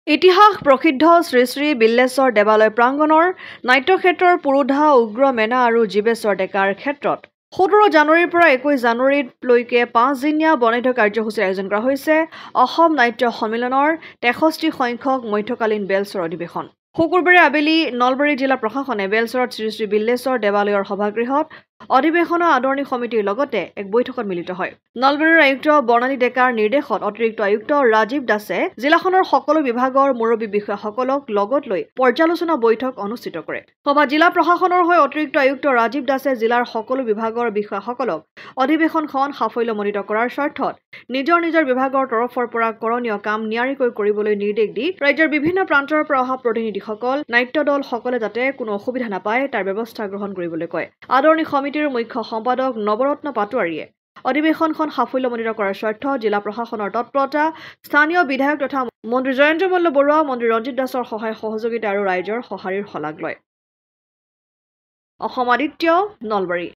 ইতিহাস প্ৰসিদ্ধ শ্ৰী শ্ৰী বিল্লেশ্বৰ দেৱালয় প্ৰাংগণৰ নাট্যক্ষেত্ৰৰ পুৰোধা উগ্ৰ মেনা আৰু জীৱেশ্বৰ ডেকাৰ ক্ষেত্ৰত 17 জানুৱাৰীৰ পৰা 21 জানুৱাৰীলৈকে 5 দিনীয়া বৰ্ণাঢ্য কাৰ্যসূচীৰ আয়োজন কৰা হৈছে অসম নাট্য সন্মিলনৰ 63 সংখ্যক মধ্যকালীন বেলচৰ অধিৱেশন। শুকুৰবাৰে আবেলি নলবাৰী জিলা প্ৰশাসনে বেলচৰত শ্ৰী শ্ৰী বিল্লেশ্বৰ দেৱালয়ৰ সভাগৃহত অধিৱেশনৰ আদৰণি সমিতিৰ লগতে এক বৈঠকত মিলিত হয়। নলবাৰীৰ আয়ুক্ত বৰ্ণালী ডেকাৰ নিৰ্দেশত অতিৰিক্ত আয়ুক্ত ৰাজীৱ দাসে জিলাখনৰ সকলো বিভাগৰ মুৰব্বী বিষয়াসকলক লগত লৈ পৰ্যালোচনা বৈঠক অনুষ্ঠিত কৰে। সভাত জিলা প্ৰশাসনৰ হৈ অতিৰিক্ত আয়ুক্ত ৰাজীৱ দাসে জিলাৰ সকলো বিভাগৰ বিষয়াসকলক অধিৱেশনখন সাফল্যমণ্ডিত কৰাৰ স্বাৰ্থত নিজৰ নিজৰ বিভাগৰ তৰফৰ পৰা কৰণীয় কাম নিয়াৰিকৈ কৰিবলৈ নিৰ্দেশ দি ৰাজ্যৰ বিভিন্ন প্ৰান্তৰ পৰা অহা প্ৰতিনিধিসকল নাট্য দলসকলে যাতে কোনো অসুবিধা নাপায় তাৰ ব্যৱস্থা গ্ৰহণ কৰিবলৈ কয়। আদৰণি সমিতিৰ মুখ্য সম্পাদক নৱৰত্ন পাটোৱাৰীয়ে অধিৱেশনখন সাফল্যমণ্ডিত কৰাৰ স্বাৰ্থত জিলা প্ৰশাসনৰ তৎপৰতা, স্থানীয় বিধায়ক তথা মন্ত্ৰী জয়ন্ত মল্ল বৰুৱা, মন্ত্ৰী ৰঞ্জিত দাসৰ সহায় সহযোগিতা আৰু ৰাইজৰ সঁহাৰিৰ শলাগ লয়। অসম আদিত্য, নলবাৰী।